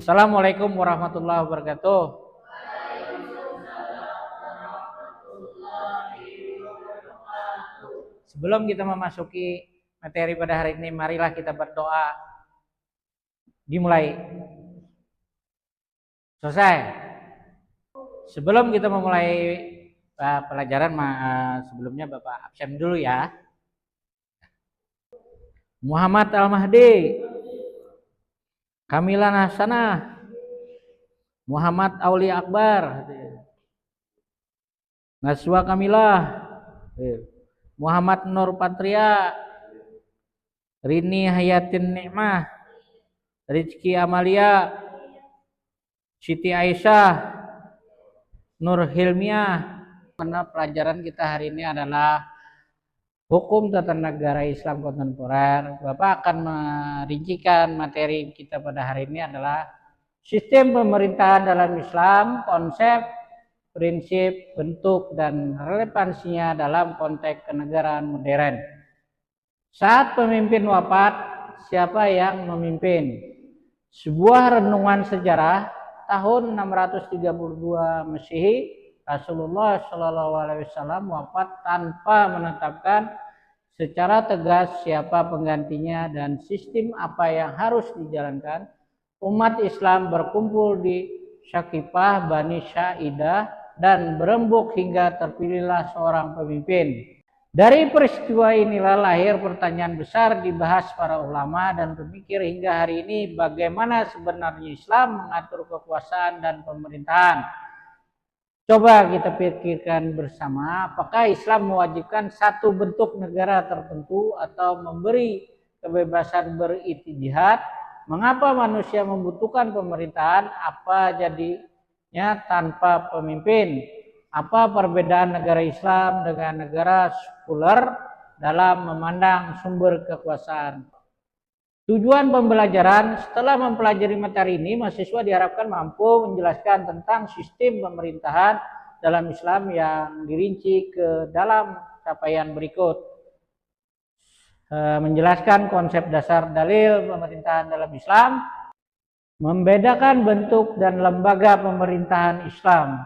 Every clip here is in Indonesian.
Assalamualaikum warahmatullahi wabarakatuh. Sebelum kita memasuki materi pada hari ini, marilah kita berdoa. Dimulai. Selesai. Sebelum kita memulai pelajaran, sebelumnya Bapak absen dulu ya. Muhammad Al-Mahdi, Kamila Hasanah, Muhammad Aulia Akbar, Naswa Kamilah, Muhammad Nur Patria, Rini Hayatin Nikmah, Rizki Amalia, Siti Aisyah, Nur Hilmiah. Karena pelajaran kita hari ini adalah hukum tata negara Islam kontemporer. Bapak akan merincikan materi kita pada hari ini adalah sistem pemerintahan dalam Islam, konsep, prinsip, bentuk, dan relevansinya dalam konteks kenegaraan modern. Saat pemimpin wafat, siapa yang memimpin? Sebuah renungan sejarah tahun 632 Masehi, Rasulullah Shallallahu Alaihi Wasallam wafat tanpa menetapkan secara tegas siapa penggantinya dan sistem apa yang harus dijalankan. Umat Islam berkumpul di Syakifah Bani Saidah dan berembuk hingga terpilihlah seorang pemimpin. Dari peristiwa inilah lahir pertanyaan besar dibahas para ulama dan pemikir hingga hari ini, bagaimana sebenarnya Islam mengatur kekuasaan dan pemerintahan. Coba kita pikirkan bersama, apakah Islam mewajibkan satu bentuk negara tertentu atau memberi kebebasan berijtihad? Mengapa manusia membutuhkan pemerintahan? Apa jadinya tanpa pemimpin? Apa perbedaan negara Islam dengan negara sekuler dalam memandang sumber kekuasaan? Tujuan pembelajaran: setelah mempelajari materi ini, mahasiswa diharapkan mampu menjelaskan tentang sistem pemerintahan dalam Islam yang dirinci ke dalam capaian berikut. Menjelaskan konsep dasar dalil pemerintahan dalam Islam, membedakan bentuk dan lembaga pemerintahan Islam,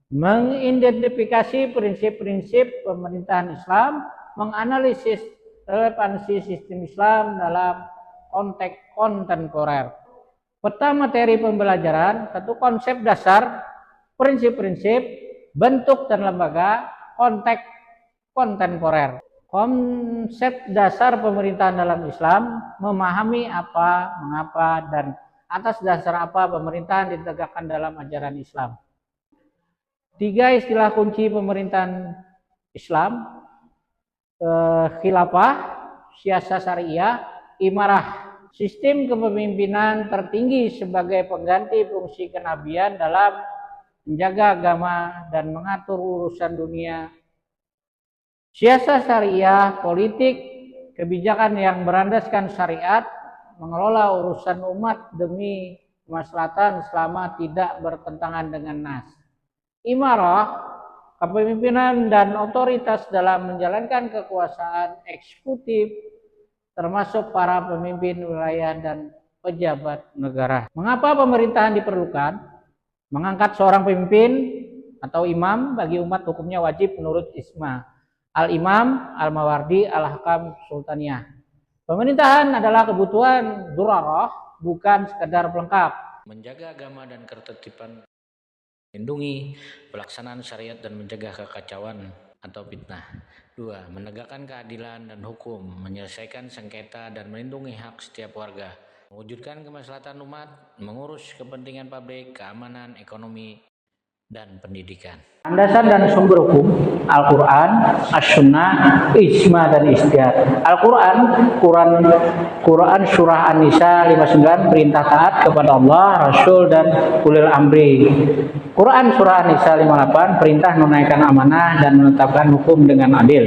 mengidentifikasi prinsip-prinsip pemerintahan Islam, menganalisis relevansi sistem Islam dalam konteks kontemporer. Peta materi pembelajaran: satu, konsep dasar, prinsip-prinsip, bentuk dan lembaga, konteks kontemporer. Konsep dasar pemerintahan dalam Islam: memahami apa, mengapa, dan atas dasar apa pemerintahan ditegakkan dalam ajaran Islam. 3 istilah kunci pemerintahan Islam: khilafah, siasah syariah, imarah. Sistem kepemimpinan tertinggi sebagai pengganti fungsi kenabian dalam menjaga agama dan mengatur urusan dunia. Siasah syariah, politik, kebijakan yang berlandaskan syariat, mengelola urusan umat demi kemaslahatan selama tidak bertentangan dengan nas. Imarah, kepemimpinan dan otoritas dalam menjalankan kekuasaan eksekutif, termasuk para pemimpin wilayah dan pejabat negara. Mengapa pemerintahan diperlukan? Mengangkat seorang pemimpin atau imam bagi umat hukumnya wajib menurut Ijma' Al-Imam Al-Mawardi Al-Hakam Sultaniyah. Pemerintahan adalah kebutuhan durarah, bukan sekedar pelengkap. Menjaga agama dan ketertiban, melindungi pelaksanaan syariat dan mencegah kekacauan atau fitnah. 2. Menegakkan keadilan dan hukum, menyelesaikan sengketa dan melindungi hak setiap warga, mewujudkan kemaslahatan umat, mengurus kepentingan publik, keamanan, ekonomi, dan pendidikan. Landasan dan sumber hukum: Al-Quran, As-Sunnah, Ijma' dan Ijtihad. Al-Quran, Quran Surah An-Nisa 59, perintah taat kepada Allah, Rasul, dan ulil amri. Quran Surah An-Nisa 58, perintah menunaikan amanah dan menetapkan hukum dengan adil.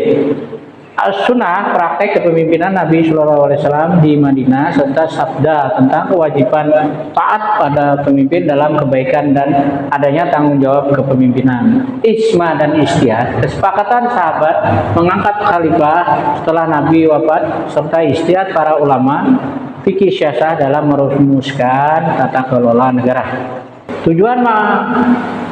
As-Sunnah, praktek kepemimpinan Nabi Shallallahu Alaihi Wasallam di Madinah, serta sabda tentang kewajiban taat pada pemimpin dalam kebaikan dan adanya tanggung jawab kepemimpinan. Ijma' dan Ijtihad, kesepakatan sahabat mengangkat khalifah setelah Nabi wafat, serta ijtihad para ulama fikih syasah dalam merumuskan tata kelola negara.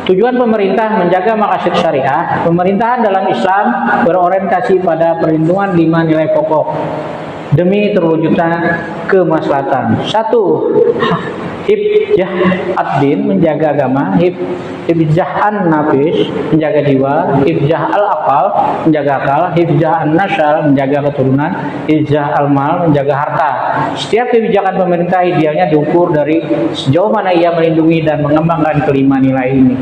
Tujuan pemerintah menjaga maqasid syariah. Pemerintahan dalam Islam berorientasi pada perlindungan 5 nilai pokok demi terwujudnya kemaslahatan. 1. Hifdzah ad-din, menjaga agama. Hifdzah an-nafis, menjaga jiwa. Hifdzah al-aqal, menjaga akal. Hifdzah an-nasal, menjaga keturunan. Hifdzah al-mal, menjaga harta. Setiap kebijakan pemerintah idealnya diukur dari sejauh mana ia melindungi dan mengembangkan kelima nilai ini.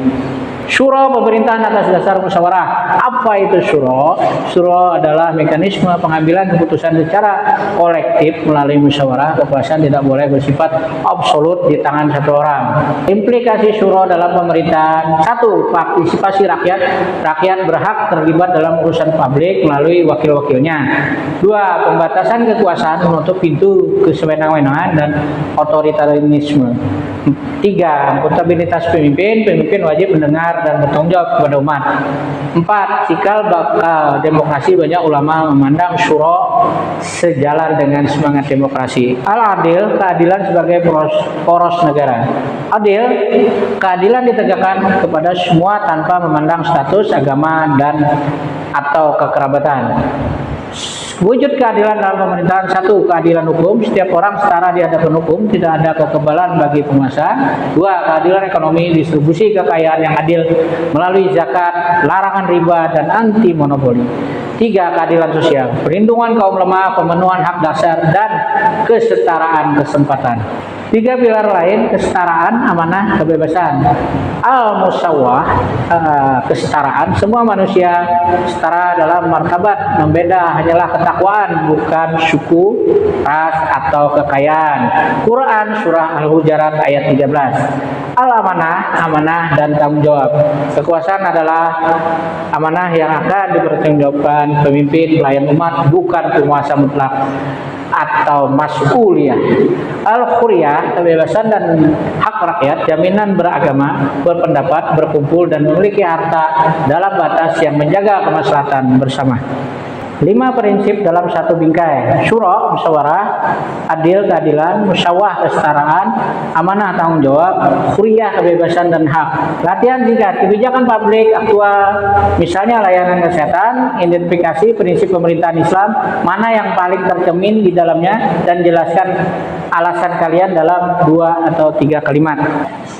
Syura, pemerintahan atas dasar musyawarah. Apa itu syura? Syura adalah mekanisme pengambilan keputusan secara kolektif melalui musyawarah. Kekuasaan tidak boleh bersifat absolut di tangan satu orang. Implikasi syura dalam pemerintahan: 1. Partisipasi rakyat. Rakyat berhak terlibat dalam urusan publik melalui wakil-wakilnya. 2. Pembatasan kekuasaan, menutup pintu kesewenang-wenangan dan otoritarisme. 3. Akuntabilitas pemimpin. Pemimpin wajib mendengar dan bertanggung jawab kepada umat. 4. Cikal bakal demokrasi. Banyak ulama memandang syura sejalan dengan semangat demokrasi. Al-adil, keadilan sebagai poros negara. Adil, keadilan ditegakkan kepada semua tanpa memandang status, agama, dan atau kekerabatan. Wujud keadilan dalam pemerintahan: 1. Keadilan hukum, setiap orang setara di hadapan hukum, tidak ada kekebalan bagi penguasa. 2. Keadilan ekonomi, distribusi kekayaan yang adil melalui zakat, larangan riba, dan anti monopoli. 3. Keadilan sosial, perlindungan kaum lemah, pemenuhan hak dasar, dan kesetaraan kesempatan. 3 pilar lain: kesetaraan, amanah, kebebasan. Al-musawwah, kesetaraan, semua manusia setara dalam martabat, membeda hanyalah ketakwaan, bukan suku, ras, atau kekayaan. Quran Surah Al-Hujurat ayat 13. Al-amanah, amanah dan tanggung jawab. Kekuasaan adalah amanah yang akan dipertanggungjawabkan pemimpin pelayan umat, bukan penguasa mutlak atau mas'uliyah. Al-huriyah, kebebasan dan hak rakyat, jaminan beragama, berpendapat, berkumpul, dan memiliki harta dalam batas yang menjaga kemaslahatan bersama. 5 prinsip dalam satu bingkai: syura, musyawarah; adil, keadilan; musyawah, kesetaraan; amanah, tanggung jawab; huriyah, kebebasan dan hak. Latihan singkat: kebijakan publik aktual, misalnya layanan kesehatan. Identifikasi prinsip pemerintahan Islam, mana yang paling tercermin di dalamnya, dan jelaskan alasan kalian dalam 2 atau 3 kalimat.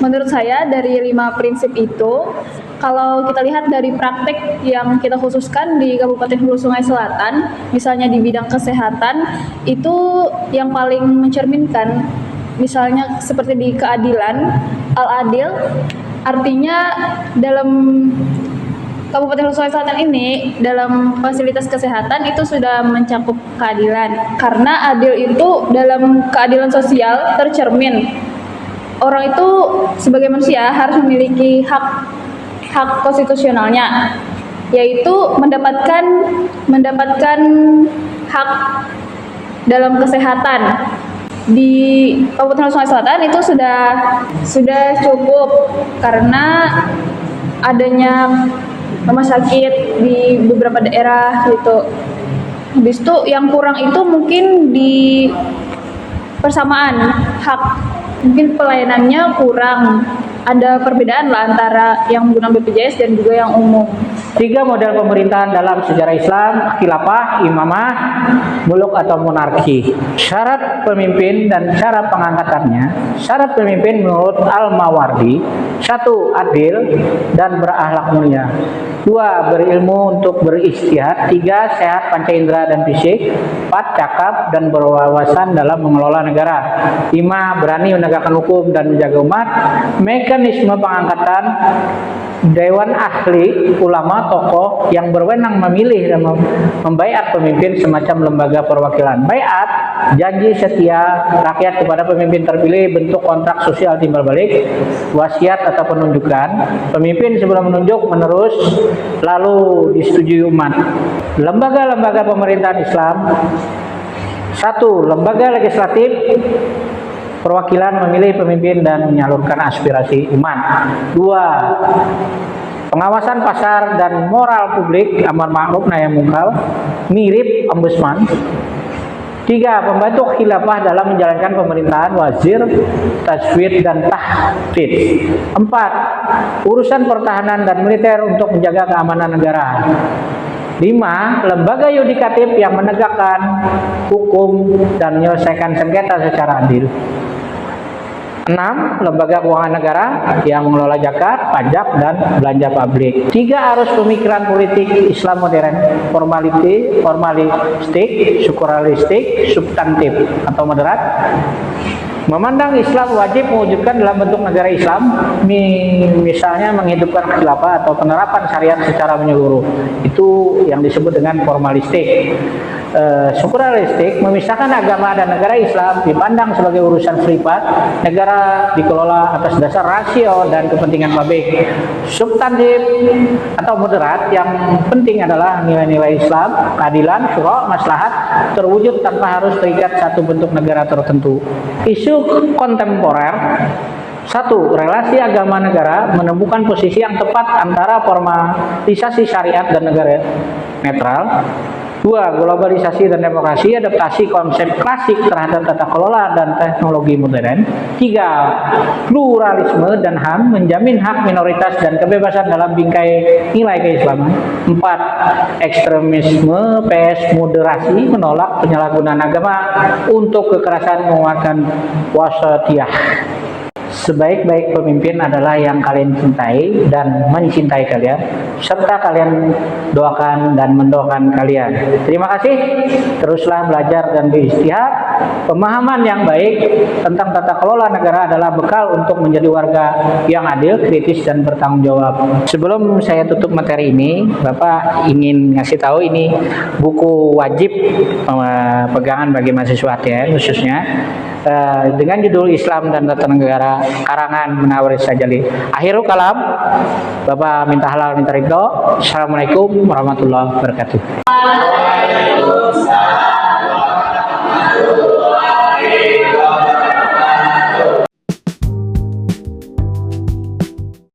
Menurut saya dari 5 prinsip itu, kalau kita lihat dari praktek yang kita khususkan di Kabupaten Hulu Sungai Selatan, misalnya di bidang kesehatan, itu yang paling mencerminkan. Misalnya seperti di keadilan, al-adil, artinya dalam Kabupaten Hulu Sungai Selatan ini, dalam fasilitas kesehatan itu sudah mencakup keadilan. Karena adil itu dalam keadilan sosial tercermin. Orang itu sebagai manusia harus memiliki hak konstitusionalnya, yaitu mendapatkan hak dalam kesehatan. Di Kabupaten Sungai Selatan itu sudah cukup karena adanya rumah sakit di beberapa daerah gitu. Habis itu yang kurang itu mungkin di persamaan hak, mungkin pelayanannya kurang. Ada perbedaan lah antara yang menggunakan BPJS dan juga yang umum. 3 model pemerintahan dalam sejarah Islam: khilafah, imamah, muluk atau monarki. Syarat pemimpin dan cara pengangkatannya. Syarat pemimpin menurut Al-Mawardi: 1. Adil dan berakhlak mulia. 2. Berilmu untuk beristihad. 3. Sehat panca indera dan fisik. 4. Cakap dan berwawasan dalam mengelola negara. 5. Berani menegakkan hukum dan menjaga umat. Mekanisme pengangkatan: Dewan Ahli, ulama, tokoh yang berwenang memilih dan membaiat pemimpin, semacam lembaga perwakilan. Baiat, janji setia rakyat kepada pemimpin terpilih, bentuk kontrak sosial timbal balik. Wasiat atau penunjukan, pemimpin sebelum menunjuk menerus lalu disetujui umat. Lembaga-lembaga pemerintahan Islam: 1. Lembaga legislatif, perwakilan memilih pemimpin dan menyalurkan aspirasi umat. 2. Pengawasan pasar dan moral publik, amar ma'ruf nahi munkar, mirip ombudsman. 3. Pembantu khilafah dalam menjalankan pemerintahan, wazir, tajwid, dan tahdid. 4. Urusan pertahanan dan militer untuk menjaga keamanan negara. 5. Lembaga yudikatif yang menegakkan hukum dan menyelesaikan sengketa secara adil. 6. Lembaga keuangan negara yang mengelola zakat, pajak, dan belanja publik. 3. Arus pemikiran politik Islam modern, formalistik, strukturalistik, substantif atau moderat. Memandang Islam wajib mewujudkan dalam bentuk negara Islam, misalnya menghidupkan khilafah atau penerapan syariat secara menyeluruh. Itu yang disebut dengan formalistik. Strukturalistik memisahkan agama dan negara Islam, dipandang sebagai urusan privat, negara dikelola atas dasar rasio dan kepentingan publik. Substantif atau moderat yang penting adalah nilai-nilai Islam, keadilan, syura, maslahat terwujud tanpa harus terikat satu bentuk negara tertentu. Isu kontemporer. 1. Relasi agama negara menemukan posisi yang tepat antara formalisasi syariat dan negara netral. 2. Globalisasi dan demokrasi, adaptasi konsep klasik terhadap tata kelola dan teknologi modern. 3. Pluralisme dan HAM, menjamin hak minoritas dan kebebasan dalam bingkai nilai keislaman. 4. Ekstremisme PS moderasi, menolak penyalahgunaan agama untuk kekerasan, menguatkan wasatiyah. Sebaik-baik pemimpin adalah yang kalian cintai dan mencintai kalian, serta kalian doakan dan mendoakan kalian. Terima kasih. Teruslah belajar dan beristihad. Pemahaman yang baik tentang tata kelola negara adalah bekal untuk menjadi warga yang adil, kritis, dan bertanggung jawab. Sebelum saya tutup materi ini, Bapak ingin ngasih tahu ini buku wajib pegangan bagi mahasiswa ATN khususnya, dengan judul Islam dan Tata Negara karangan Munawir Sajali. Akhirul kalam, Bapak minta halal minta ridho. Assalamualaikum warahmatullahi wabarakatuh.